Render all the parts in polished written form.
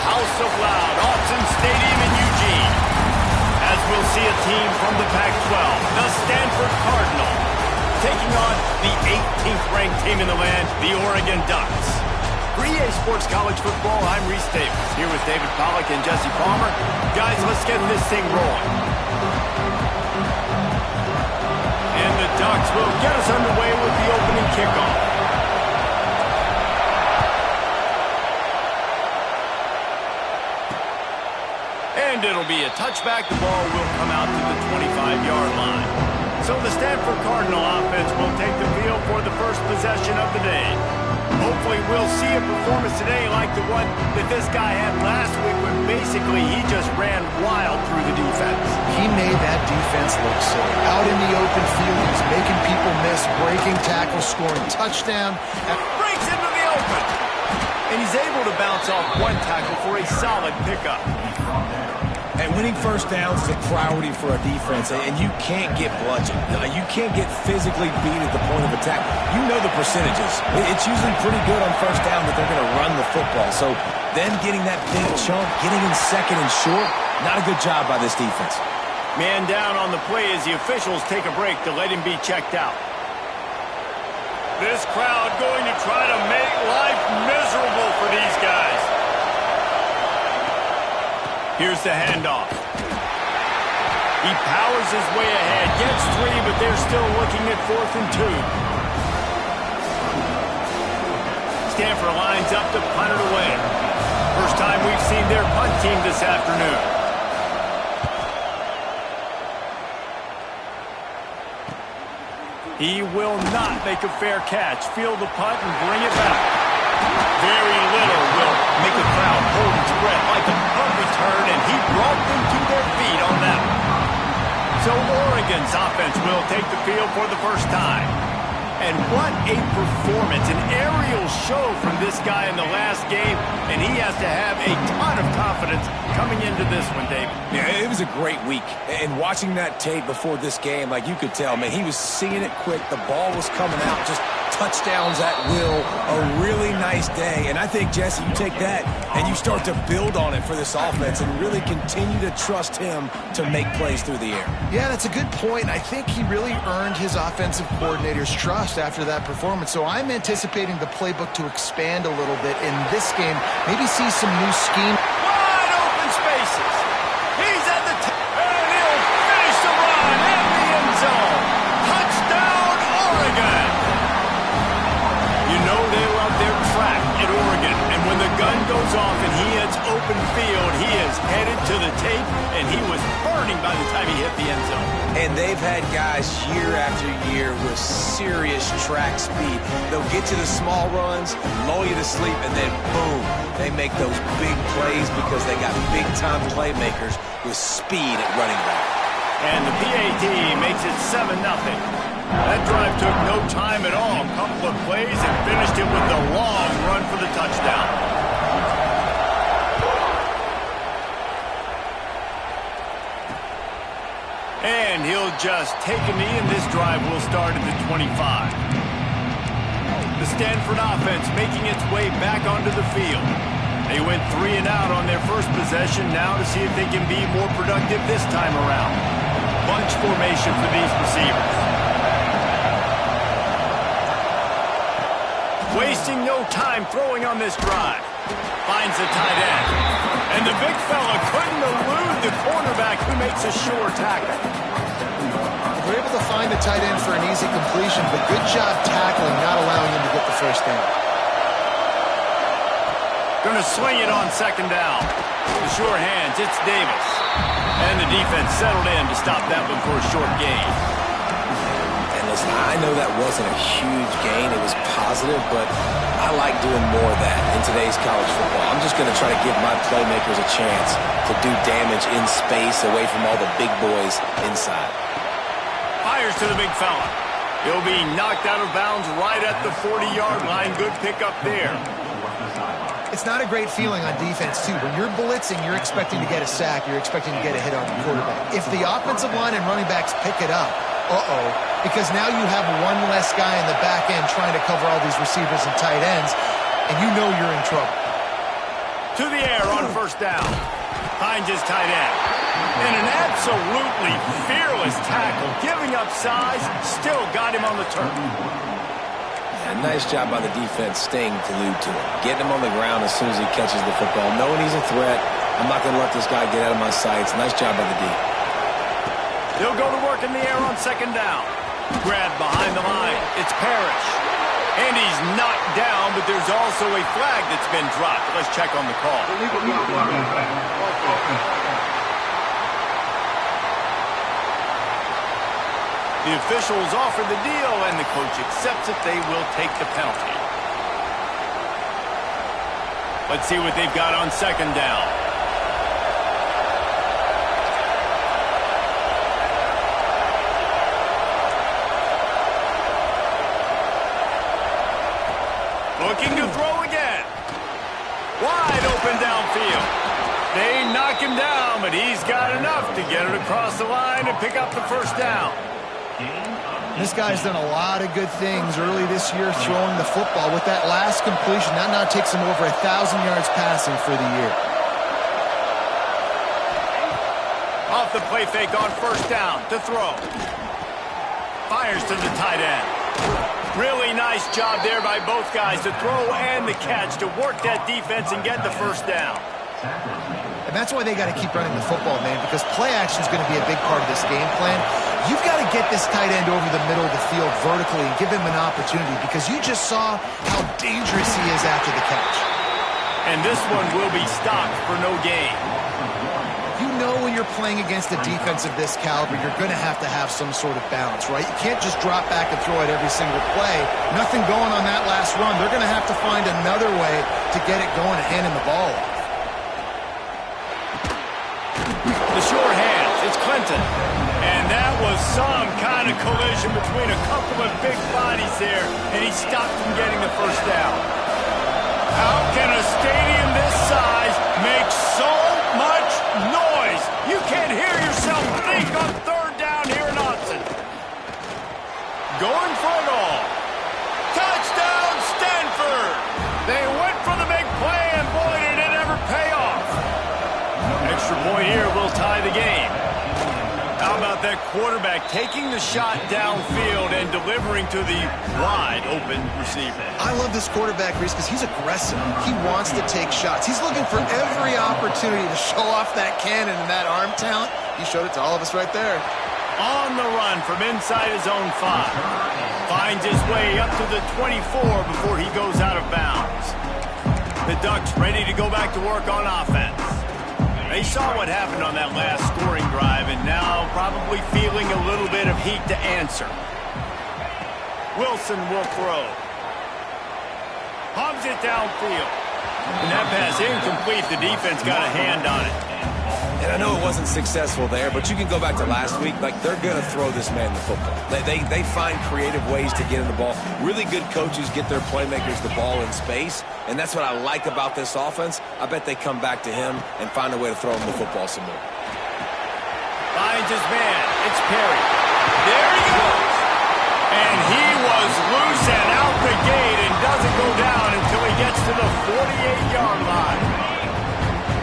House of Loud, Autzen Stadium in Eugene. As we'll see a team from the Pac-12, the Stanford Cardinal, taking on the 18th ranked team in the land, the Oregon Ducks. For EA Sports College Football, I'm Reese Davis, here with David Pollack and Jesse Palmer. Guys, let's get this thing rolling. And the Ducks will get us underway with the opening kickoff. And it'll be a touchback. The ball will come out to the 25-yard line. So the Stanford Cardinal offense will take the field for the first possession of the day. Hopefully we'll see a performance today like the one that this guy had last week when basically he just ran wild through the defense. He made that defense look silly. Out in the open field, he's making people miss, breaking tackles, scoring touchdown. Breaks into the open. And he's able to bounce off one tackle for a solid pickup. And winning first downs is a priority for a defense, and you can't get bludgeoned. You can't get physically beat at the point of attack. You know the percentages. It's usually pretty good on first down that they're going to run the football. So then getting that big chunk, getting in second and short, not a good job by this defense. Man down on the play as the officials take a break to let him be checked out. This crowd going to try to make life miserable for these guys. Here's the handoff. He powers his way ahead, gets 3, but they're still looking at 4th and 2. Stanford lines up to punt it away. First time we've seen their punt team this afternoon. He will not make a fair catch. Field the punt and bring it back. Very little will make the crowd hold its breath like a punt return, and he brought them to their feet on that one. So Oregon's offense will take the field for the first time. And what a performance, an aerial show from this guy in the last game, and he has to have a ton of confidence coming into this one, David. Yeah, it was a great week. And watching that tape before this game, like you could tell, man, he was seeing it quick. The ball was coming out, just touchdowns at will. A really nice day. And I think, Jesse, you take that and you start to build on it for this offense and really continue to trust him to make plays through the air. Yeah, that's a good point. I think he really earned his offensive coordinator's trust after that performance. So I'm anticipating the playbook to expand a little bit in this game. Maybe see some new scheme. Wide open spaces. He's at the top. And he'll finish the run in the end zone. Touchdown, Oregon. You know they love their track at Oregon. And when the gun goes off and he hits open field, he is headed to the tape, and he was burning by the time he hit the end zone. And they've had guys year after year with serious track speed. They'll get to the small runs, lull you to sleep, and then boom, they make those big plays because they got big-time playmakers with speed at running back. And the PAT makes it 7-0. That drive took no time at all. A couple of plays and finished it with the long run for the touchdown. And he'll just take a knee, and this drive will start at the 25. The Stanford offense making its way back onto the field. They went 3 and out on their first possession, now to see if they can be more productive this time around. Bunch formation for these receivers. Wasting no time throwing on this drive. Finds the tight end. And the big fella couldn't elude the cornerback who makes a sure tackle. We're able to find the tight end for an easy completion, but good job tackling, not allowing him to get the first down. Going to swing it on second down. The sure hands, it's Davis. And the defense settled in to stop that one for a short gain. And listen, I know that wasn't a huge gain. It was positive, but I like doing more of that in today's college football. I'm just going to try to give my playmakers a chance to do damage in space away from all the big boys inside. Fires to the big fella. He'll be knocked out of bounds right at the 40-yard line. Good pickup there. It's not a great feeling on defense, too. When you're blitzing, you're expecting to get a sack. You're expecting to get a hit on the quarterback. If the offensive line and running backs pick it up, because now you have one less guy in the back end trying to cover all these receivers and tight ends, and you know you're in trouble. to the air on first down. Finds his tight end. And an absolutely fearless tackle, giving up size, still got him on the turf. Yeah, nice job by the defense staying glued to him. Getting him on the ground as soon as he catches the football. Knowing he's a threat, I'm not going to let this guy get out of my sights. Nice job by the D. They'll go to work in the air on second down. Grab behind the line. It's Parrish. And he's knocked down, but there's also a flag that's been dropped. Let's check on the call. The officials offer the deal, and the coach accepts it. They will take the penalty. Let's see what they've got on second down. Looking to throw again. Wide open downfield. They knock him down, but he's got enough to get it across the line and pick up the first down. This guy's done a lot of good things early this year throwing the football. With that last completion, that now takes him over 1,000 yards passing for the year. Off the play fake on first down to throw. Fires to the tight end. Really nice job there by both guys to throw and the catch to work that defense and get the first down. And that's why they got to keep running the football, man, because play action is going to be a big part of this game plan. You've got to get this tight end over the middle of the field vertically and give him an opportunity, because you just saw how dangerous he is after the catch. And this one will be stopped for no gain. You know when you're playing against a defense of this caliber, you're going to have some sort of balance, right? You can't just drop back and throw it every single play. Nothing going on that last run. They're going to have to find another way to get it going and hand him the ball off. The short hands, it's Clinton. And that was some kind of collision between a couple of big bodies there, and he stopped from getting the first down. How can a stadium this size make so much noise? You can't hear yourself think on third down here in Austin. Going for it all. Touchdown, Stanford! They went for the big play, and boy, did it ever pay off. Extra point here will tie the game. How about that quarterback taking the shot downfield and delivering to the wide-open receiver? I love this quarterback, Reese, because he's aggressive. He wants to take shots. He's looking for every opportunity to show off that cannon and that arm talent. He showed it to all of us right there. On the run from inside his own 5. Finds his way up to the 24 before he goes out of bounds. The Ducks ready to go back to work on offense. They saw what happened on that last scoring drive and now probably feeling a little bit of heat to answer. Wilson will throw. Hogs it downfield. And that pass incomplete. The defense got a hand on it. And I know it wasn't successful there, but you can go back to last week. Like, they're going to throw this man the football. They find creative ways to get him the ball. Really good coaches get their playmakers the ball in space, and that's what I like about this offense. I bet they come back to him and find a way to throw him the football some more. Finds his man. It's Perry. There he goes. And he was loose and out the gate and doesn't go down until he gets to the 48-yard line.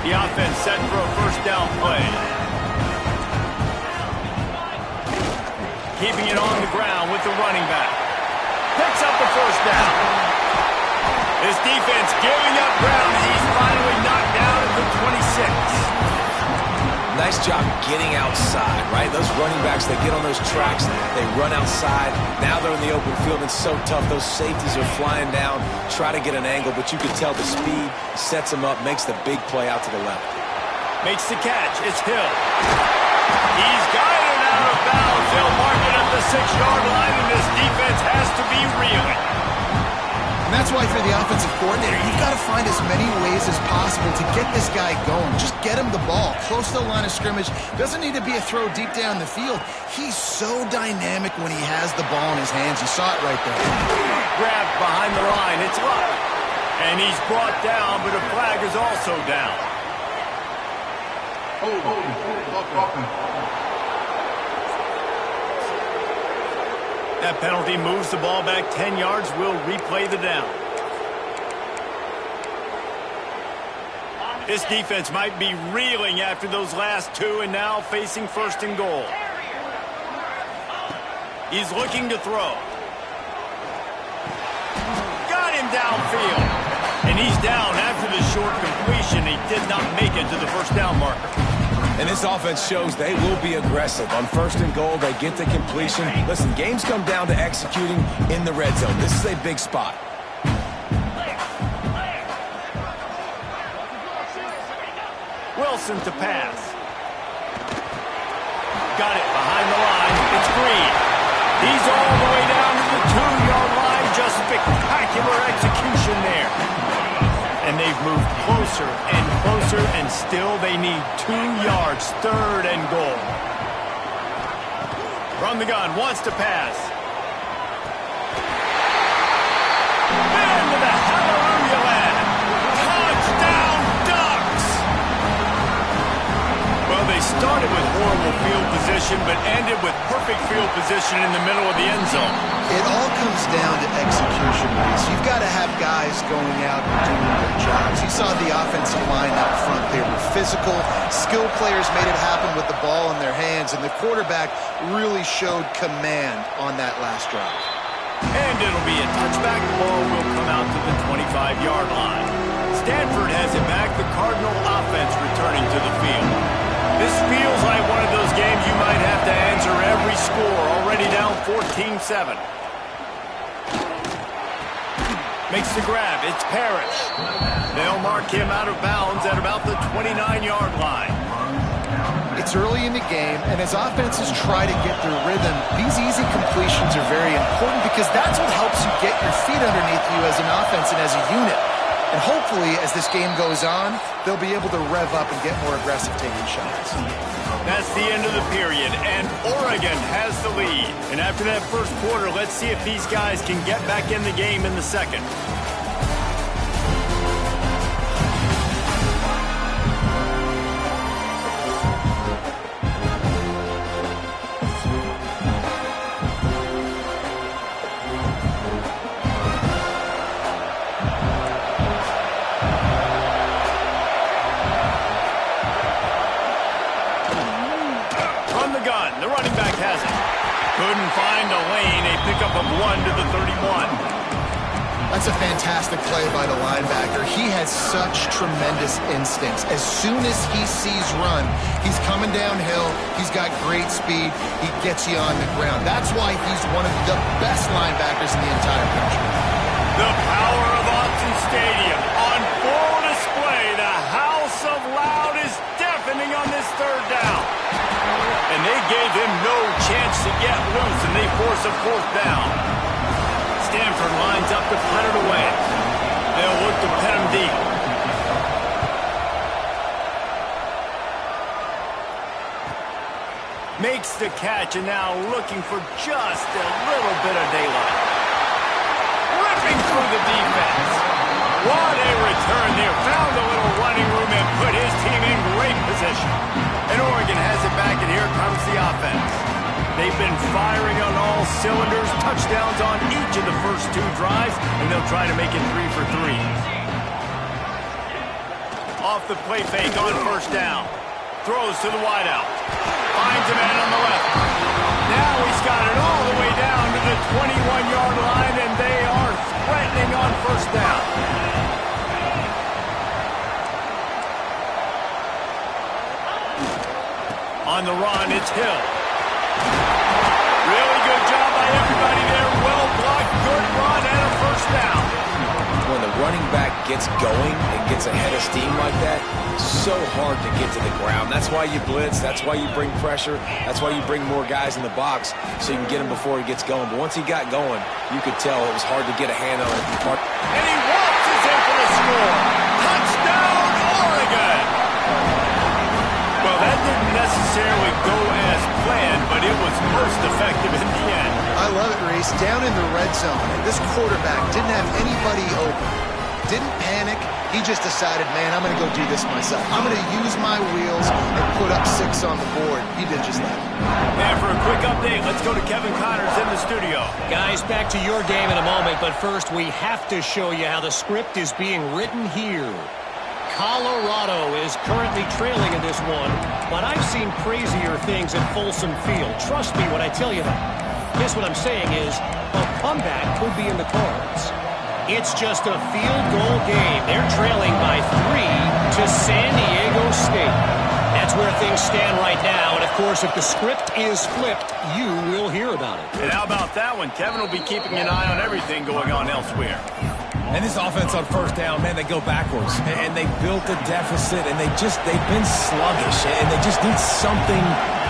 The offense set for a first down play. Keeping it on the ground with the running back. Picks up the first down. This defense giving up ground. He's finally knocked down at the 26. Nice job getting outside, right? Those running backs, they get on those tracks, they run outside. Now they're in the open field. It's so tough. Those safeties are flying down, try to get an angle, but you can tell the speed sets them up, makes the big play out to the left. Makes the catch. It's Hill. He's got it out of bounds. They'll mark it at the 6-yard line, and this defense has to be reeling. And that's why for the offensive coordinator, you've got to find as many ways as possible to get this guy going. Just get him the ball close to the line of scrimmage. Doesn't need to be a throw deep down the field. He's so dynamic when he has the ball in his hands. You saw it right there. Grabbed behind the line. It's Luck. And he's brought down, but a flag is also down. That penalty moves the ball back 10 yards. We'll replay the down. This defense might be reeling after those last two and now facing first and goal. He's looking to throw. Got him downfield. And he's down after the short completion. He did not make it to the first down marker. And this offense shows they will be aggressive. On first and goal, they get the completion. Listen, games come down to executing in the red zone. This is a big spot. Wilson to pass. Got it behind the line. It's Green. He's all the way down to the 2-yard line. Just spectacular execution there. And they've moved closer and closer, and still they need 2 yards. Third and goal. From the gun, wants to pass. Into the hallelujah land. Touchdown Ducks! Well, they started with horrible field position, but ended with perfect field position in the middle of the end zone. It all comes down to execution, Reese. You've got to have guys going out and doing their jobs. You saw the offensive line up front. They were physical. Skilled players made it happen with the ball in their hands, and the quarterback really showed command on that last drive. And it'll be a touchback. The ball will come out to the 25-yard line. Stanford has it back. The Cardinal offense returning to the field. This feels like one of those games you might have to answer every score. Already down 14-7. Makes the grab. It's Parrish. They'll mark him out of bounds at about the 29-yard line. It's early in the game, and as offenses try to get their rhythm, these easy completions are very important because that's what helps you get your feet underneath you as an offense and as a unit. And hopefully, as this game goes on, they'll be able to rev up and get more aggressive taking shots. That's the end of the period, and Oregon has the lead. And after that first quarter, let's see if these guys can get back in the game in the second. The running back has it. Couldn't find a lane. A pickup of 1 to the 31. That's a fantastic play by the linebacker. He has such tremendous instincts. As soon as he sees run, he's coming downhill. He's got great speed. He gets you on the ground. That's why he's one of the best linebackers in the entire country. The power of Autzen Stadium on full display. The house of loud is deafening on this third down. And they gave him no chance to get loose, and they force a fourth down. Stanford lines up to punt it away. They'll look to pin him deep. Makes the catch, and now looking for just a little bit of daylight. Ripping through the defense. What a return there. Found a little running room and put his team in great position. And Oregon has it back, and here comes the offense. They've been firing on all cylinders, touchdowns on each of the first 2 drives, and they'll try to make it 3 for 3. Off the play fake on first down. Throws to the wideout. Finds a man on the left. Now he's got it all the way down to the 21-yard line, and they are threatening on first down. On the run, it's Hill. Really good job by everybody there. Well blocked, good run, and a first down. When the running back gets going and gets ahead of steam like that, so hard to get to the ground. That's why you blitz. That's why you bring pressure. That's why you bring more guys in the box so you can get him before he gets going. But once he got going, you could tell it was hard to get a hand on it. And he waltzes in for the score. Touchdown, Oregon! Well, that didn't necessarily go as planned, but it was most effective in the end. I love it, Reese. Down in the red zone, this quarterback didn't have anybody open. Didn't panic. He just decided, man, I'm going to go do this myself. I'm going to use my wheels and put up 6 on the board. He did just that. And for a quick update, let's go to Kevin Connors in the studio. Guys, back to your game in a moment, but first we have to show you how the script is being written here. Colorado is currently trailing in this one, but I've seen crazier things at Folsom Field. Trust me when I tell you that. Guess what I'm saying is a comeback could be in the cards. It's just a field goal game. They're trailing by 3 to San Diego State. That's where things stand right now. And, of course, if the script is flipped, you will hear about it. And how about that one? Kevin will be keeping an eye on everything going on elsewhere. And this offense on first down, man, they go backwards. And they built a deficit, and they've been sluggish. And they just need something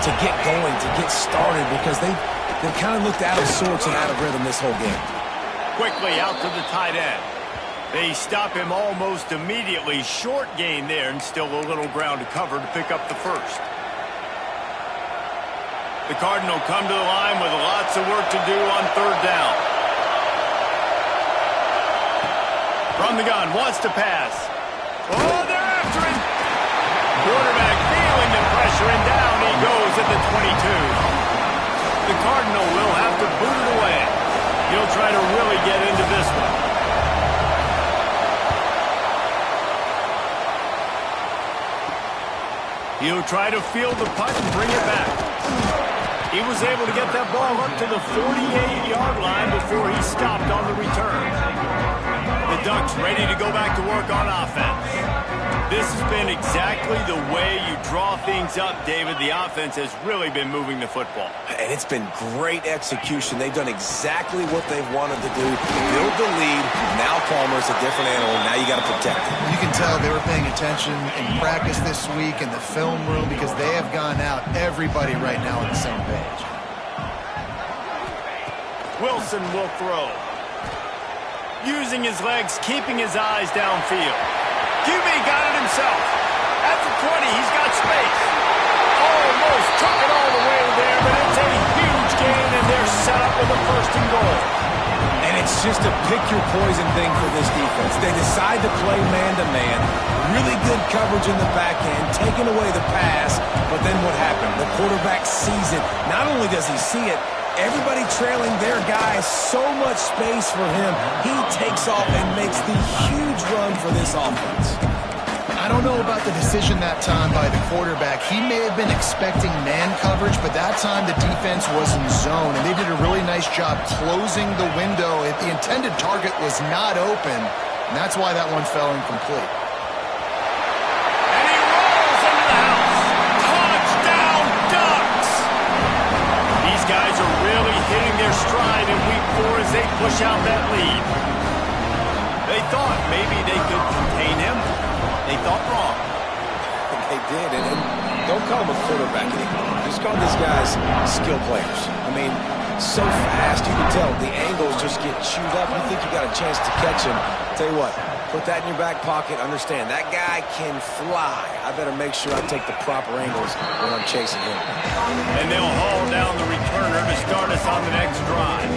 to get going, to get started, because they've kind of looked out of sorts and out of rhythm this whole game. Quickly out to the tight end. They stop him almost immediately. Short gain there, and still a little ground to cover to pick up the first. The Cardinal come to the line with lots of work to do on third down. From the gun, wants to pass. Oh, they're after him. Quarterback feeling the pressure, and down he goes at the 22. The Cardinal will have to boot it away. He'll try to really get into this one. He'll try to field the punt and bring it back. He was able to get that ball up to the 48-yard line before he stopped on the return. The Ducks ready to go back to work on offense. This has been exactly the way you draw things up, David. The offense has really been moving the football. And it's been great execution. They've done exactly what they've wanted to do. Build the lead. Now Palmer's a different animal. Now you got to protect it. You can tell they were paying attention in practice this week in the film room because they have gone out, everybody right now on the same page. Wilson will throw. Using his legs, keeping his eyes downfield. QB got it himself. At the 20, he's got space. Almost took it all the way there, but it's a huge gain, and they're set up with a first and goal. And it's just a pick-your-poison thing for this defense. They decide to play man-to-man. Really good coverage in the back end, taking away the pass, but then what happened? The quarterback sees it. Not only does he see it, everybody trailing their guy, so much space for him. He takes off and makes the huge run for this offense. I don't know about the decision that time by the quarterback. He may have been expecting man coverage, but that time the defense was in zone, and they did a really nice job closing the window. The intended target was not open, and that's why that one fell incomplete. Stride in week 4 as they push out that lead. They thought maybe they could contain him. They thought wrong. They did, and don't call him a quarterback anymore. Just call these guys skill players. I mean, so fast, you can tell the angles just get chewed up. You think you got a chance to catch him. Tell you what, put that in your back pocket. Understand, that guy can fly. I better make sure I take the proper angles when I'm chasing him. And they'll haul down the returner to start us on the next drive.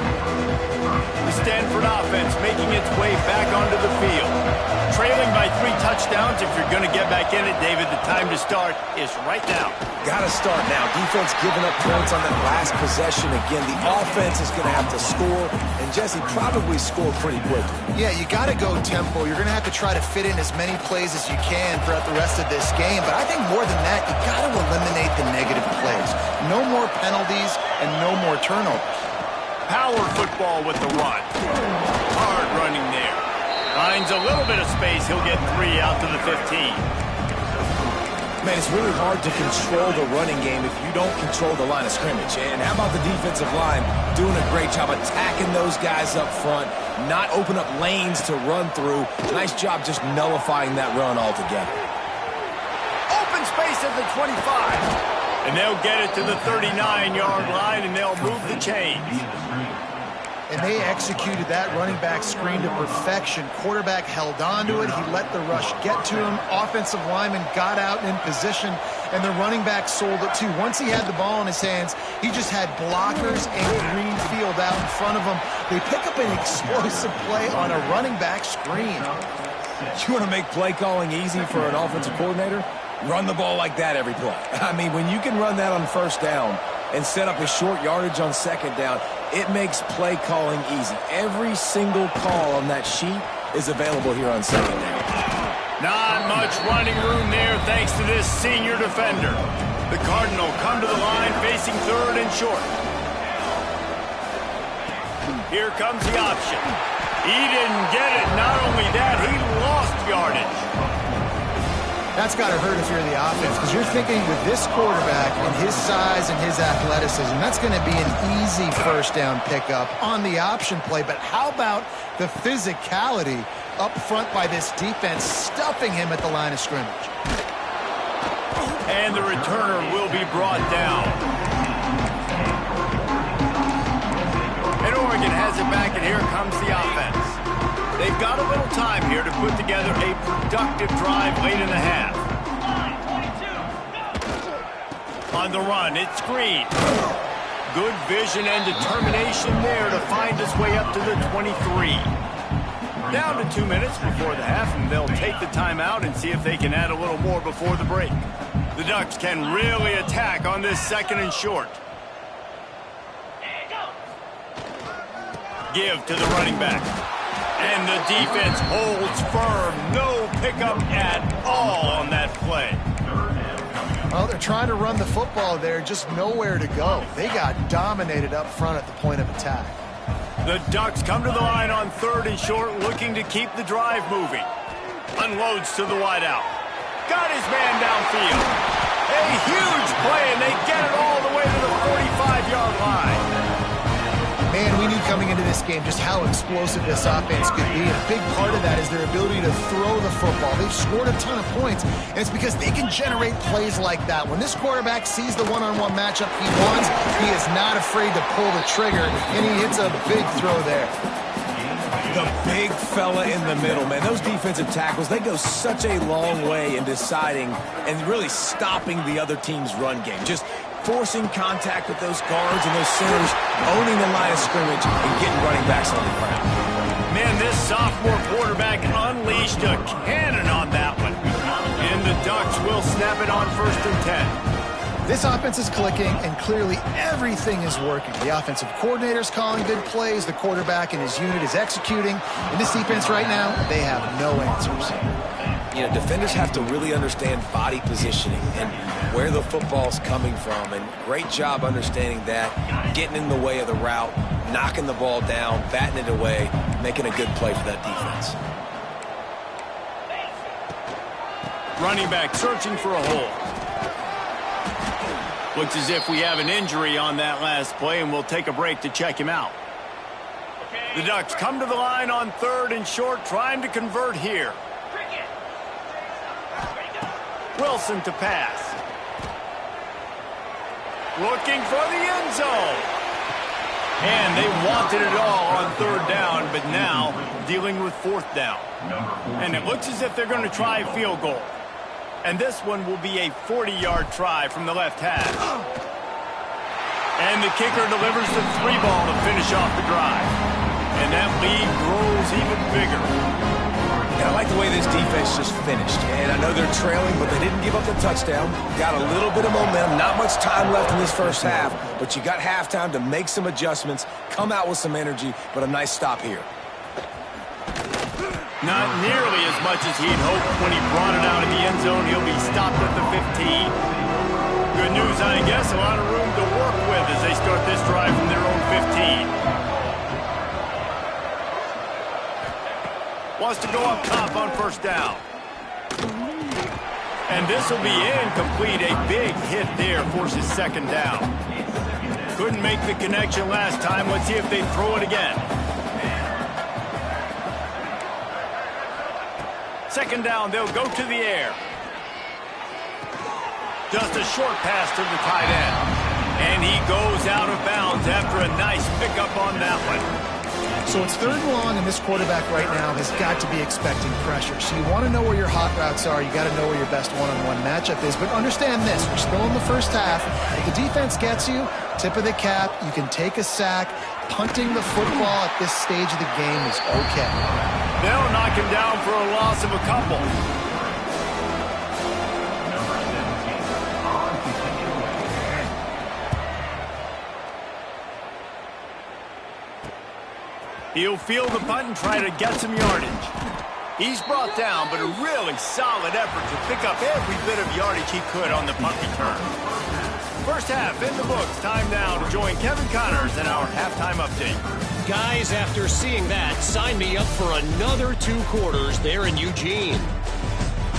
The Stanford offense making its way back onto the field. Trailing by 3 touchdowns. If you're going to get back in it, David, the time to start is right now. Got to start now. Defense giving up points on that last possession. Again, the offense is going to have to score, and Jesse probably score pretty quickly. Yeah, you got to go tempo. You're going to have to try to fit in as many plays as you can throughout the rest of this game. But I think more than that, you got to eliminate the negative plays. No more penalties and no more turnovers. Power football with the run. Hard running there. Finds a little bit of space. He'll get 3 out to the 15. Man, it's really hard to control the running game if you don't control the line of scrimmage. And how about the defensive line doing a great job attacking those guys up front, not open up lanes to run through. Nice job just nullifying that run altogether. Open space at the 25. And they'll get it to the 39-yard line, and they'll move the chains. And they executed that running back screen to perfection. Quarterback held on to it. He let the rush get to him. Offensive lineman got out in position, and the running back sold it too. Once he had the ball in his hands, he just had blockers and green field out in front of him. They pick up an explosive play on a running back screen. You want to make play calling easy for an offensive coordinator? Run the ball like that every play. I mean, when you can run that on first down and set up a short yardage on second down, it makes play calling easy. Every single call on that sheet is available here on second down. Not much running room there thanks to this senior defender. The Cardinal come to the line facing third and short. Here comes the option. He didn't get it. Not only that, he lost yardage. That's got to hurt if you're the offense, because you're thinking with this quarterback and his size and his athleticism, that's going to be an easy first down pickup on the option play. But how about the physicality up front by this defense, stuffing him at the line of scrimmage? And the returner will be brought down. And Oregon has it back, and here comes the offense. They've got a little time here to put together a productive drive late in the half. On the run, it's Green. Good vision and determination there to find his way up to the 23. Down to 2 minutes before the half, and they'll take the timeout and see if they can add a little more before the break. The Ducks can really attack on this second and short. Give to the running back. And the defense holds firm. No pickup at all on that play. Well, they're trying to run the football there, just nowhere to go. They got dominated up front at the point of attack. The Ducks come to the line on third and short, looking to keep the drive moving. Unloads to the wideout. Got his man downfield. A huge play, and they get it all the way to the 45-yard line. Man, we knew coming into this game just how explosive this offense could be. And a big part of that is their ability to throw the football. They've scored a ton of points, and it's because they can generate plays like that. When this quarterback sees the one-on-one matchup he wants, he is not afraid to pull the trigger, and he hits a big throw there. The big fella in the middle, man. Those defensive tackles, they go such a long way in deciding and really stopping the other team's run game. Just forcing contact with those guards and those centers, owning the line of scrimmage, and getting running backs on the ground. Man, this sophomore quarterback unleashed a cannon on that one. And the Ducks will snap it on 1st and 10. This offense is clicking, and clearly everything is working. The offensive coordinator's calling good plays. The quarterback and his unit is executing. And this defense right now, they have no answers. You know, defenders have to really understand body positioning and where the football's coming from. And great job understanding that, getting in the way of the route, knocking the ball down, batting it away, making a good play for that defense. Running back searching for a hole. Looks as if we have an injury on that last play, and we'll take a break to check him out. The Ducks come to the line on third and short, trying to convert here. Wilson to pass. Looking for the end zone. And they wanted it all on third down, but now dealing with fourth down. And it looks as if they're going to try a field goal. And this one will be a 40-yard try from the left hash. And the kicker delivers the 3-ball to finish off the drive. And that lead grows even bigger. And I like the way this defense just finished. And I know they're trailing, but they didn't give up the touchdown. Got a little bit of momentum. Not much time left in this first half, but you got halftime to make some adjustments, come out with some energy, but a nice stop here. Not nearly as much as he'd hoped when he brought it out in the end zone. He'll be stopped at the 15. Good news, I guess. A lot of room to work with as they start this drive from their own 15. Wants to go up top on first down. And this will be incomplete. A big hit there forces second down. Couldn't make the connection last time. Let's see if they throw it again. Second down, they'll go to the air. Just a short pass to the tight end. And he goes out of bounds after a nice pickup on that one. So it's third and long, and this quarterback right now has got to be expecting pressure. So you want to know where your hot routes are. You got to know where your best one-on-one matchup is. But understand this, we're still in the first half. If the defense gets you, tip of the cap, you can take a sack. Punting the football at this stage of the game is okay. They'll knock him down for a loss of a couple. He'll field the punt and try to get some yardage. He's brought down, but a really solid effort to pick up every bit of yardage he could on the punt return. First half in the books. Time now to join Kevin Connors in our halftime update. Guys, after seeing that, sign me up for another 2 quarters there in Eugene.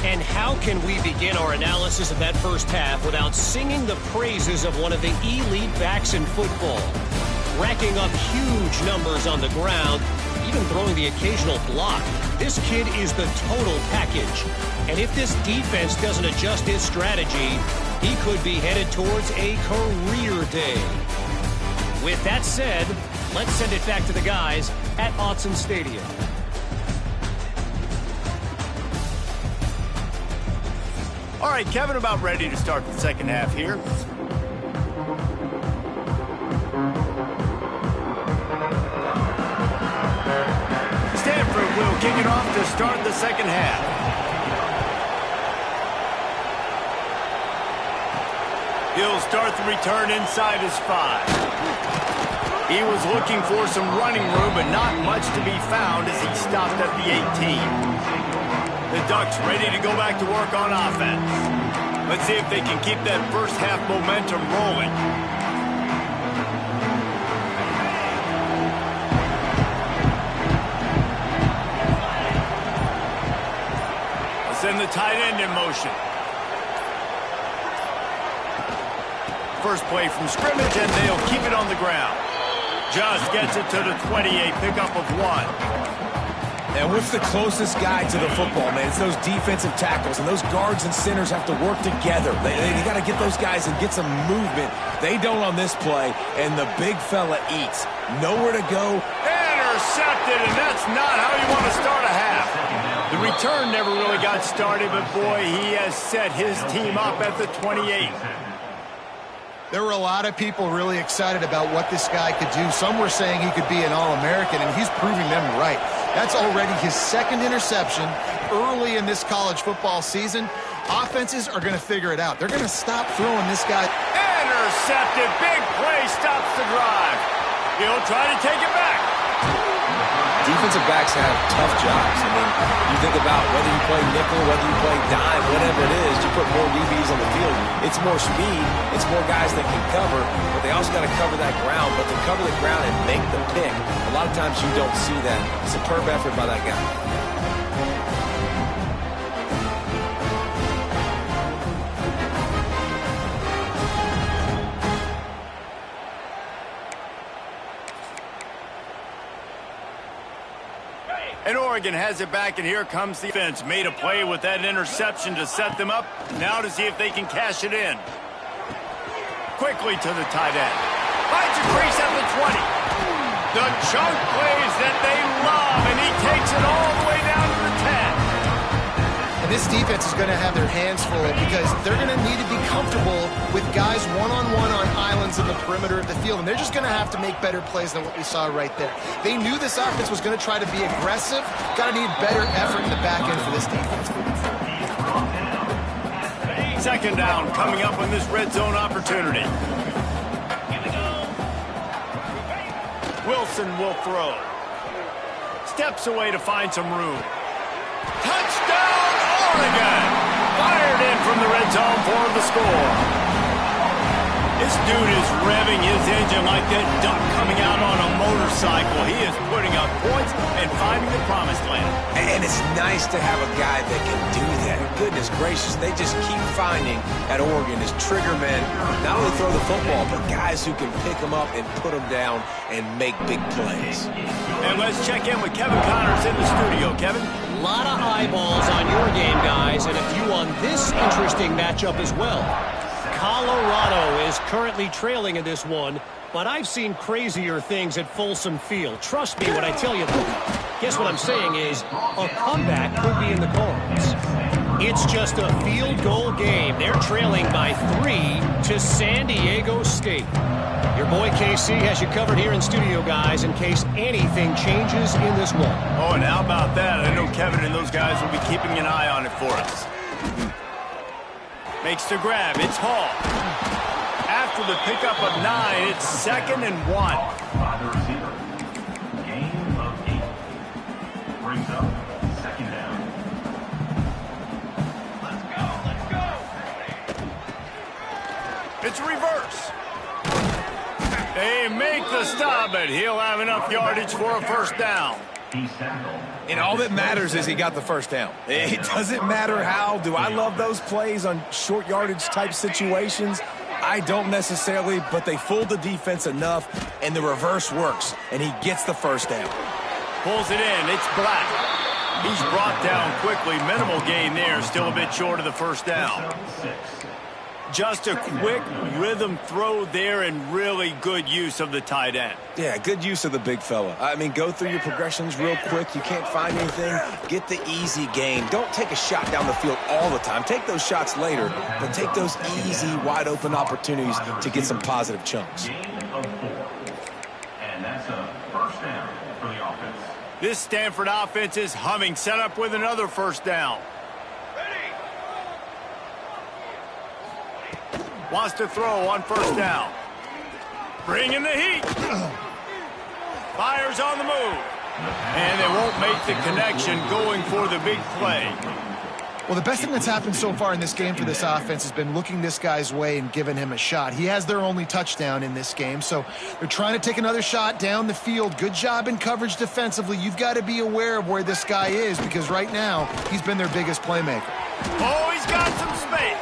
And how can we begin our analysis of that first half without singing the praises of one of the elite backs in football? Racking up huge numbers on the ground, even throwing the occasional block. This kid is the total package. And if this defense doesn't adjust his strategy, he could be headed towards a career day. With that said, let's send it back to the guys at Autzen Stadium. All right, Kevin, about ready to start the second half here. Stanford will kick it off to start the second half. He'll start the return inside his 5. He was looking for some running room, but not much to be found as he stopped at the 18. The Ducks ready to go back to work on offense. Let's see if they can keep that first half momentum rolling. Let's send the tight end in motion. First play from scrimmage, and they'll keep it on the ground. Just gets it to the 28, pickup of 1. And what's the closest guy to the football, man? It's those defensive tackles, and those guards and centers have to work together. They got to get those guys and get some movement. They don't on this play, and the big fella eats. Nowhere to go. Intercepted, and that's not how you want to start a half. The return never really got started, but boy, he has set his team up at the 28. There were a lot of people really excited about what this guy could do. Some were saying he could be an All-American, and he's proving them right. That's already his second interception early in this college football season. Offenses are going to figure it out. They're going to stop throwing this guy. Intercepted. Big play stops the drive. He'll try to take it back. Defensive backs have tough jobs. I mean, you think about whether you play nickel, whether you play dime, whatever it is, you put more DBs on the field. It's more speed. It's more guys that can cover, but they also got to cover that ground. But to cover the ground and make the pick, a lot of times you don't see that. Superb effort by that guy. And Oregon has it back, and here comes the defense. Made a play with that interception to set them up. Now to see if they can cash it in. Quickly to the tight end. Finds a crease at the 20. The chunk plays that they love, and he takes it all the way down to the 10. And this defense is going to have their hands full because they're going to need to be comfortable with guys one-on-one on islands in the perimeter of the field. And they're just going to have to make better plays than what we saw right there. They knew this offense was going to try to be aggressive. Got to need better effort in the back end for this defense. Second down coming up on this red zone opportunity. Wilson will throw. Steps away to find some room. Touchdown, Oregon! Fired in from the red zone for the score. This dude is revving his engine like that duck coming out on a motorcycle. He is putting up points and finding the promised land. And it's nice to have a guy that can do that. Goodness gracious, they just keep finding at Oregon as trigger men, not only throw the football, but guys who can pick them up and put them down and make big plays. And let's check in with Kevin Connors in the studio. Kevin? A lot of eyeballs on your game, guys, and a few on this interesting matchup as well. Colorado is currently trailing in this one, but I've seen crazier things at Folsom Field. Trust me when I tell you that. Guess what I'm saying is a comeback could be in the cards. It's just a field goal game. They're trailing by 3 to San Diego State. Your boy KC has you covered here in studio, guys, in case anything changes in this one. Oh, and how about that? I know Kevin and those guys will be keeping an eye on it for us. Makes the grab. It's Hall. After the pickup of 9, it's 2nd and 1. Gain of 8. Brings up 2nd down. It's a reverse. They make the stop, but he'll have enough yardage for a first down. And all that matters is he got the first down. It doesn't matter how. Do I love those plays on short yardage type situations? I don't necessarily, but they fooled the defense enough, and the reverse works, and he gets the first down. Pulls it in. It's Black. He's brought down quickly. Minimal gain there. Still a bit short of the first down. Just a quick rhythm throw there and really good use of the tight end. Yeah, good use of the big fella. I mean, go through your progressions real quick. You can't find anything. Get the easy gain. Don't take a shot down the field all the time. Take those shots later, but take those easy, wide-open opportunities to get some positive chunks. Gain of 4. And that's a first down for the offense. This Stanford offense is humming. Set up with another first down. Wants to throw on first down. Bringing the heat. Fires on the move. And they won't make the connection going for the big play. Well, the best thing that's happened so far in this game for this offense has been looking this guy's way and giving him a shot. He has their only touchdown in this game, so they're trying to take another shot down the field. Good job in coverage defensively. You've got to be aware of where this guy is because right now he's been their biggest playmaker. Oh, he's got some space.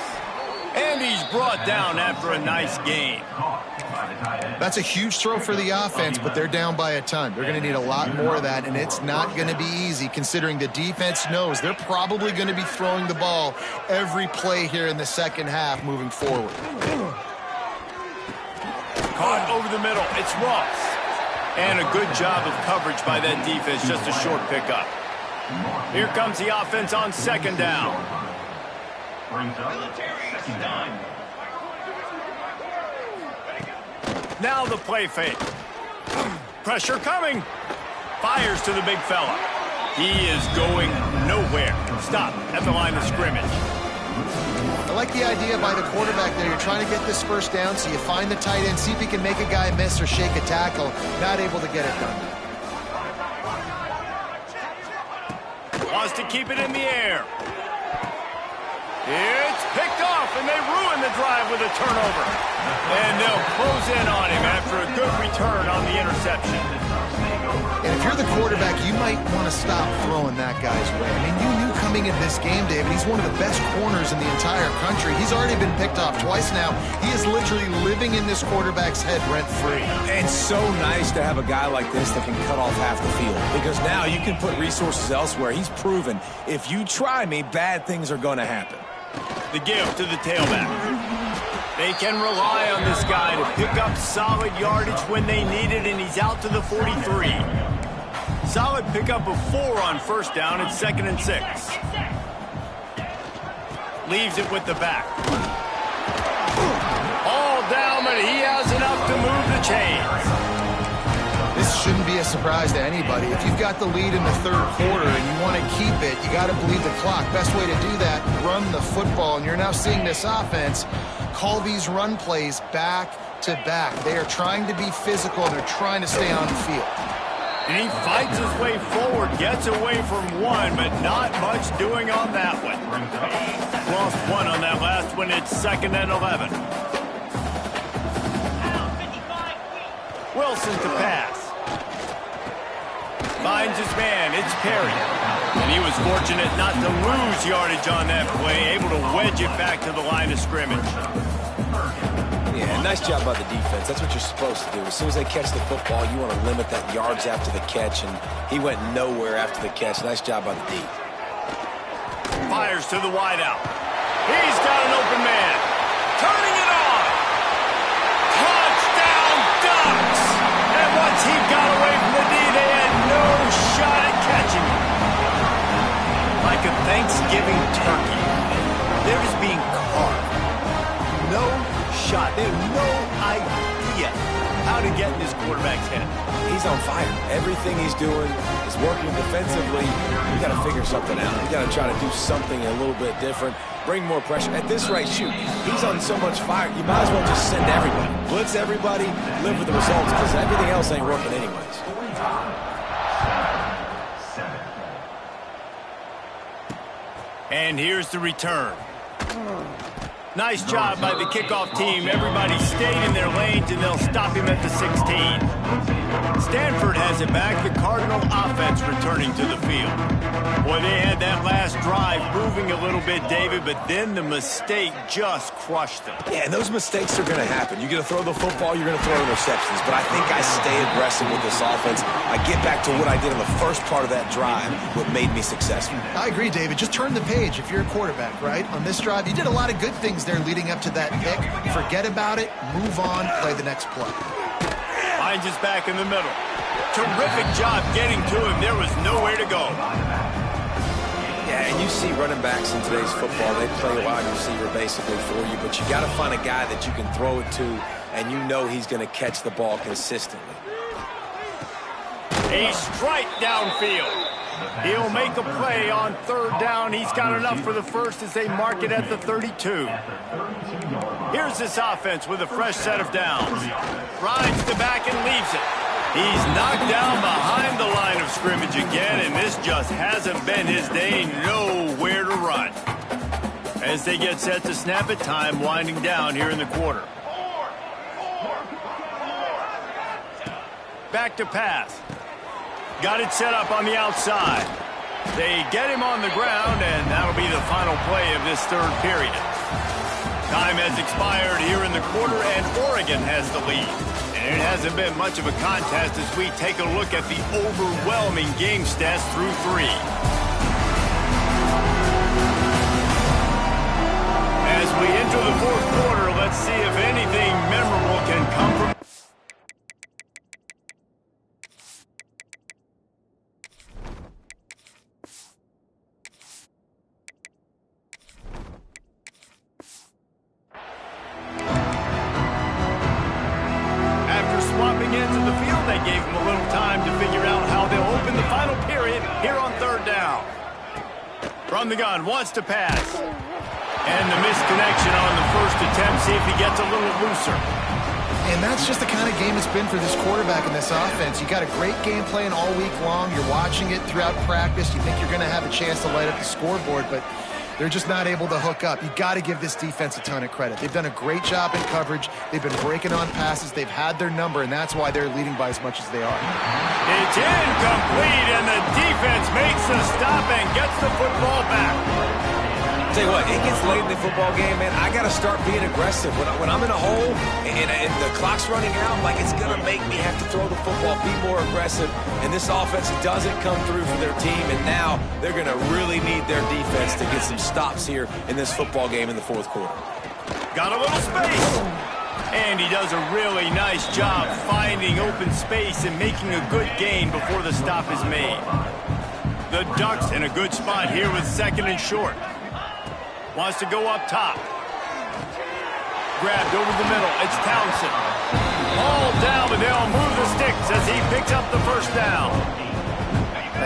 And he's brought down after a nice gain. That's a huge throw for the offense, but they're down by a ton. They're going to need a lot more of that, and it's not going to be easy considering the defense knows they're probably going to be throwing the ball every play here in the second half moving forward. Caught over the middle. It's Ross. And a good job of coverage by that defense. Just a short pickup. Here comes the offense on second down. Now the play fake. Pressure coming. Fires to the big fella. He is going nowhere. Stop at the line of scrimmage. I like the idea by the quarterback there. You're trying to get this first down, so you find the tight end, see if he can make a guy miss or shake a tackle. Not able to get it done. Wants to keep it in the air. It's picked off, and they ruin the drive with a turnover. And they'll close in on him after a good return on the interception. And if you're the quarterback, you might want to stop throwing that guy's way. I mean, you knew coming into this game, David, he's one of the best corners in the entire country. He's already been picked off twice now. He is literally living in this quarterback's head rent-free. And so nice to have a guy like this that can cut off half the field. Because now you can put resources elsewhere. He's proven, if you try me, bad things are going to happen. The give to the tailback. They can rely on this guy to pick up solid yardage when they need it, and he's out to the 43. Solid pickup of 4 on first down. It's 2nd and 6. Leaves it with the back. All down, but he has enough to move the chains. This shouldn't be a surprise to anybody. If you've got the lead in the third quarter and you want to keep it, you got to bleed the clock. Best way to do that, run the football. And you're now seeing this offense call these run plays back to back. They are trying to be physical. They're trying to stay on the field. And he fights his way forward, gets away from one, but not much doing on that one. Lost 1 on that last one. It's 2nd and 11. Wilson to pass. Finds his man. It's Perry. And he was fortunate not to lose yardage on that play, able to wedge it back to the line of scrimmage. Yeah, nice job by the defense. That's what you're supposed to do. As soon as they catch the football, you want to limit that yards after the catch, and he went nowhere after the catch. Nice job by the D. Fires to the wideout. He's got an open man. Turning it on. Touchdown Ducks! And once he got away from the D, they had no shot at catching him. Like a Thanksgiving turkey, they're just being carved. No shot. They have no idea how to get in this quarterback's head. He's on fire. Everything he's doing is working defensively. You got to figure something out. You got to try to do something a little bit different. Bring more pressure. At this rate, shoot, he's on so much fire, you might as well just send everybody. Blitz everybody, live with the results, because everything else ain't working anyways. And here's the return. Nice job by the kickoff team. Everybody stayed in their lanes, and they'll stop him at the 16. Stanford has it back. The Cardinal offense returning to the field. Boy, they had that last drive moving a little bit, David, but then the mistake just crushed them. Yeah, and those mistakes are going to happen. You're going to throw the football, you're going to throw interceptions. But I think I stay aggressive with this offense. I get back to what I did in the first part of that drive, what made me successful. I agree, David. Just turn the page if you're a quarterback, right? On this drive, you did a lot of good things there leading up to that pick. Forget about it, move on, play the next play. Finds his back in the middle. Terrific job getting to him. There was nowhere to go. Yeah, and you see running backs in today's football, they play a wide receiver basically for you, but you got to find a guy that you can throw it to, and you know he's going to catch the ball consistently. A strike downfield. He'll make a play on third down. He's got enough for the first as they mark it at the 32. Here's this offense with a fresh set of downs. Rides the back and leaves it. He's knocked down behind the line of scrimmage again, and this just hasn't been his day. Nowhere to run. As they get set to snap it, time winding down here in the quarter. Back to pass. Got it set up on the outside. They get him on the ground, and that'll be the final play of this third period. Time has expired here in the quarter, and Oregon has the lead. And it hasn't been much of a contest as we take a look at the overwhelming game stats through 3. As we enter the fourth quarter, let's see if anything memorable can come from. Swapping into the field, they gave him a little time to figure out how they'll open the final period here on third down. From the gun, wants to pass. And the misconnection on the first attempt. See if he gets a little looser. And that's just the kind of game it's been for this quarterback in this offense. You got a great game plan all week long. You're watching it throughout practice. You think you're going to have a chance to light up the scoreboard, but they're just not able to hook up. You got to give this defense a ton of credit. They've done a great job in coverage. They've been breaking on passes. They've had their number, and that's why they're leading by as much as they are. It's incomplete, and the defense makes the stop and gets the football back. Tell you what, it gets late in the football game, man. I got to start being aggressive. When I'm in a hole and the clock's running out, like it's going to make me have to throw the football, be more aggressive. And this offense doesn't come through for their team, and now they're going to really need their defense to get some stops here in this football game in the fourth quarter. Got a little space. And he does a really nice job finding open space and making a good gain before the stop is made. The Ducks in a good spot here with second and short. Wants to go up top. Grabbed over the middle. It's Townsend. All down, but they'll move the sticks as he picks up the first down.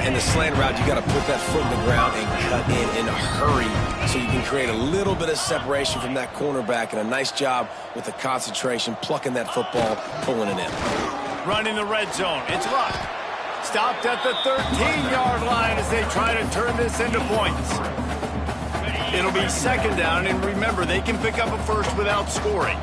In the slant route, you got to put that foot in the ground and cut in a hurry so you can create a little bit of separation from that cornerback, and a nice job with the concentration, plucking that football, pulling it in. Running the red zone. It's Luck. Stopped at the 13-yard line as they try to turn this into points. It'll be second down, and remember, they can pick up a first without scoring.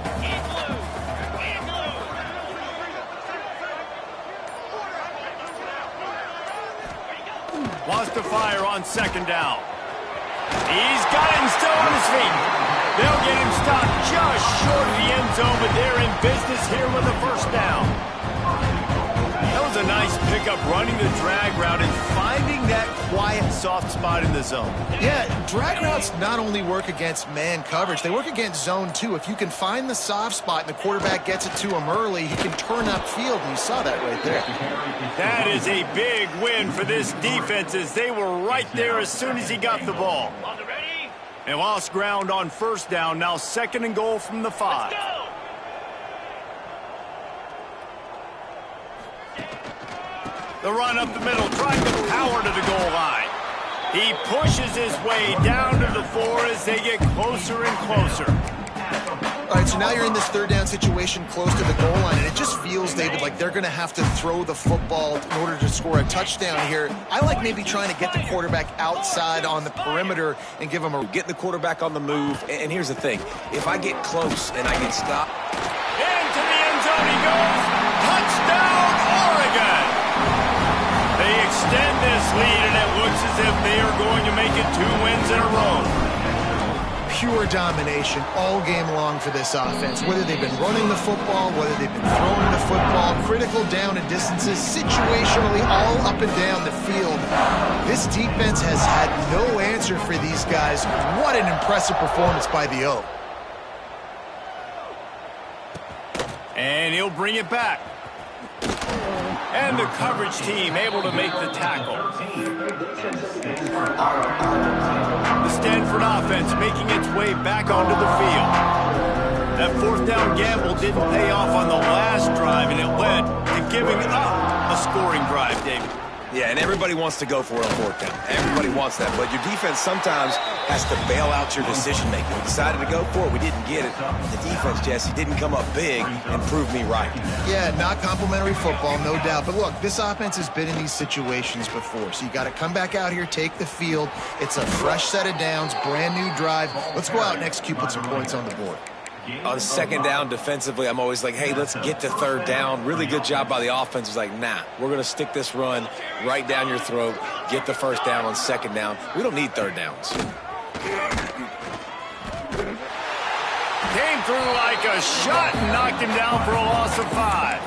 Wants to fire on second down. He's got him still on his feet. They'll get him stopped just short of the end zone, but they're in business here with a first down. That was a nice pickup, running the drag route and finding that quiet, soft spot in the zone. Yeah, drag routes not only work against man coverage, they work against zone too. If you can find the soft spot and the quarterback gets it to him early, he can turn upfield, and you saw that right there. That is a big win for this defense as they were right there as soon as he got the ball. They lost ground on first down, now second and goal from the 5. The run up the middle, trying to power to the goal line. He pushes his way down to the 4 as they get closer and closer. All right, so now you're in this third down situation close to the goal line, and it just feels, David, like they're going to have to throw the football in order to score a touchdown here. I like maybe trying to get the quarterback outside on the perimeter and give him a... Getting the quarterback on the move, and here's the thing. If I get close and I get stopped... Into the end zone he goes. Touchdown, Oregon! They extend this lead, and it looks as if they are going to make it 2 wins in a row. Pure domination all game long for this offense. Whether they've been running the football, whether they've been throwing the football, critical down and distances, situationally all up and down the field. This defense has had no answer for these guys. What an impressive performance by the O. And he'll bring it back. And the coverage team able to make the tackle. The Stanford offense making its way back onto the field. That 4th down gamble didn't pay off on the last drive, and it led to giving up a scoring drive, David. Yeah, and everybody wants to go for it on 4th down. Everybody wants that, but your defense sometimes has to bail out your decision-making. We decided to go for it. We didn't get it. The defense, Jesse, didn't come up big and prove me right. Yeah, not complimentary football, no doubt. But look, this offense has been in these situations before, so you got to come back out here, take the field. It's a fresh set of downs, brand new drive. Let's go out and execute, put some points on the board. On 2nd down defensively, I'm always like, hey, let's get to 3rd down. Really good job by the offense. It's like, nah, we're going to stick this run right down your throat, get the 1st down on 2nd down. We don't need 3rd downs. Came through like a shot and knocked him down for a loss of 5.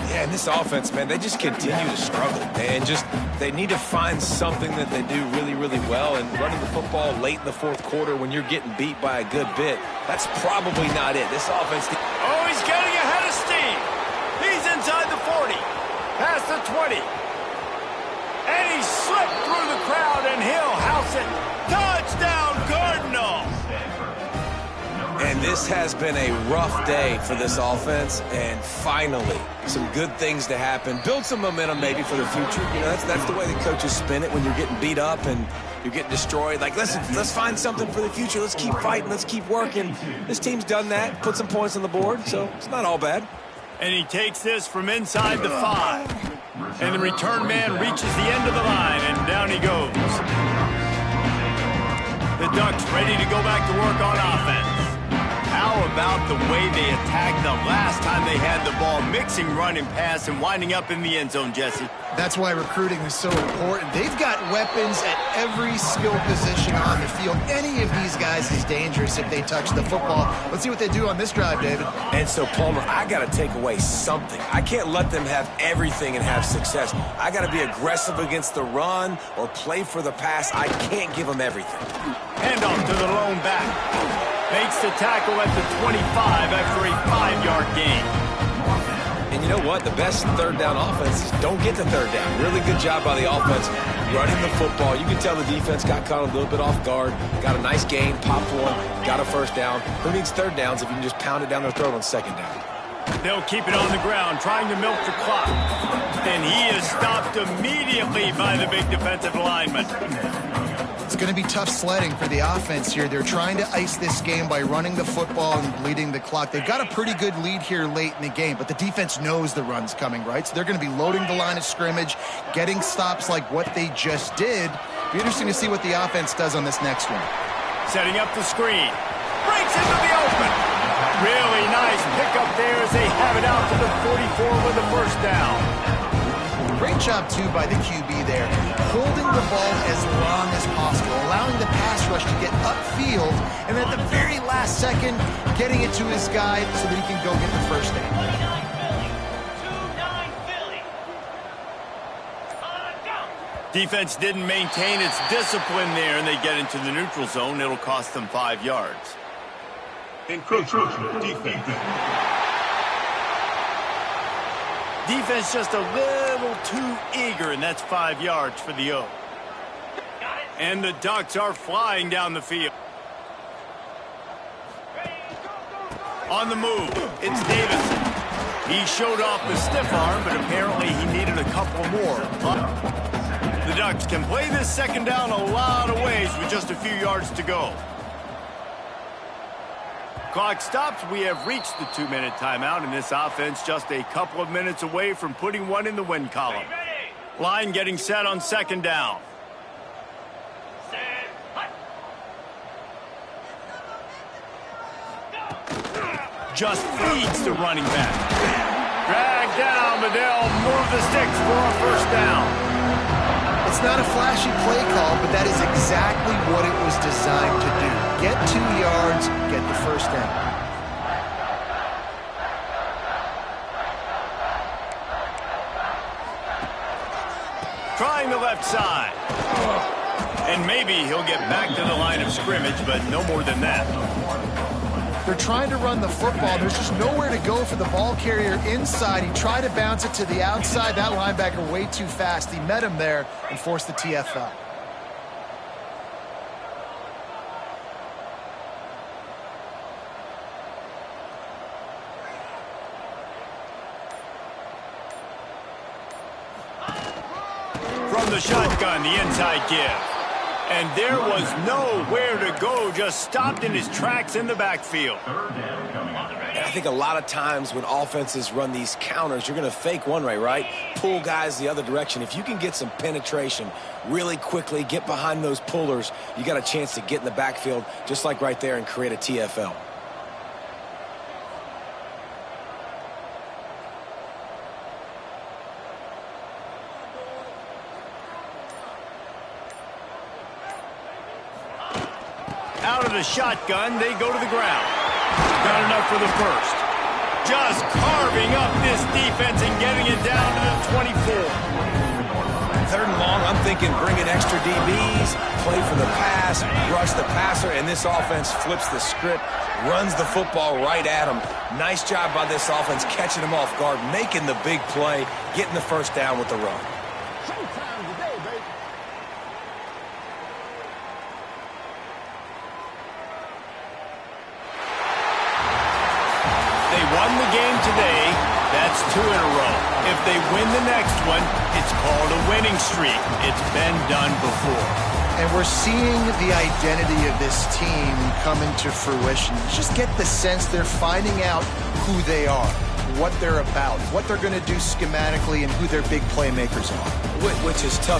Yeah, and this offense, man, they just continue to struggle. And just, they need to find something that they do really, really well. And running the football late in the 4th quarter when you're getting beat by a good bit, that's probably not it. This offense... Oh, he's getting ahead of steam. He's inside the 40, past the 20. And he slipped through the crowd, and he'll house it. Touchdown, Cardinals! And this has been a rough day for this offense, and finally, some good things to happen. Build some momentum maybe for the future. You know, that's the way the coaches spin it when you're getting beat up and you're getting destroyed. Like, let's find something for the future. Let's keep fighting. Let's keep working. This team's done that, put some points on the board, so it's not all bad. And he takes this from inside the 5. And the return man reaches the end of the line, and down he goes. The Ducks ready to go back to work on offense. How about the way they attacked the last time they had the ball, mixing run and pass and winding up in the end zone, Jesse? That's why recruiting is so important. They've got weapons at every skill position on the field. Any of these guys is dangerous if they touch the football. Let's see what they do on this drive, David. And so, Palmer, I got to take away something. I can't let them have everything and have success. I got to be aggressive against the run or play for the pass. I can't give them everything. Handoff to the lone back. Makes the tackle at the 25 after a 5-yard gain. And you know what? The best 3rd down offense is don't get to 3rd down. Really good job by the offense running the football. You can tell the defense got caught a little bit off guard. Got a nice gain, popped one, got a 1st down. Who needs 3rd downs if you can just pound it down their throat on 2nd down? They'll keep it on the ground, trying to milk the clock. And he is stopped immediately by the big defensive lineman. It's going to be tough sledding for the offense here. They're trying to ice this game by running the football and bleeding the clock. They've got a pretty good lead here late in the game, but the defense knows the run's coming, right? So they're going to be loading the line of scrimmage, getting stops like what they just did. Be interesting to see what the offense does on this next one. Setting up the screen. Breaks into the open. Really nice pickup there as they have it out to the 44 with the 1st down. Great job, too, by the QB there, holding the ball as long as possible, allowing the pass rush to get upfield, and at the very last second, getting it to his guy so that he can go get the 1st down. Defense didn't maintain its discipline there, and they get into the neutral zone. It'll cost them 5 yards. Encroachment defense. Defense just a little too eager, and that's 5 yards for the O. And the Ducks are flying down the field. On the move, it's Davison. He showed off the stiff arm, but apparently he needed a couple more. The Ducks can play this 2nd down a lot of ways with just a few yards to go. Clock stops. We have reached the 2-minute timeout, and this offense just a couple of minutes away from putting one in the win column. Line getting set on second down. Just feeds the running back. Drag down, but they'll move the sticks for a first down. It's not a flashy play call, but that is exactly what it was designed to do. Get 2 yards, get the first down. Trying the left side. And maybe he'll get back to the line of scrimmage, but no more than that. They're trying to run the football. There's just nowhere to go for the ball carrier inside. He tried to bounce it to the outside. That linebacker way too fast. He met him there and forced the TFL. From the shotgun, the inside give. And there was nowhere to go, just stopped in his tracks in the backfield. I think a lot of times when offenses run these counters, you're going to fake one way, right? Pull guys the other direction. If you can get some penetration really quickly, get behind those pullers, you got a chance to get in the backfield, just like right there, and create a TFL. Out of the shotgun, they go to the ground. Got enough for the first. Just carving up this defense and getting it down to the 24. 3rd and long, I'm thinking bring in extra DBs, play for the pass, rush the passer, and this offense flips the script, runs the football right at him. Nice job by this offense catching him off guard, making the big play, getting the first down with the run. Won the game today, that's 2 in a row. If they win the next one, it's called a winning streak. It's been done before. And we're seeing the identity of this team come into fruition. Just get the sense they're finding out who they are, what they're about, what they're going to do schematically, and who their big playmakers are. Which is tough.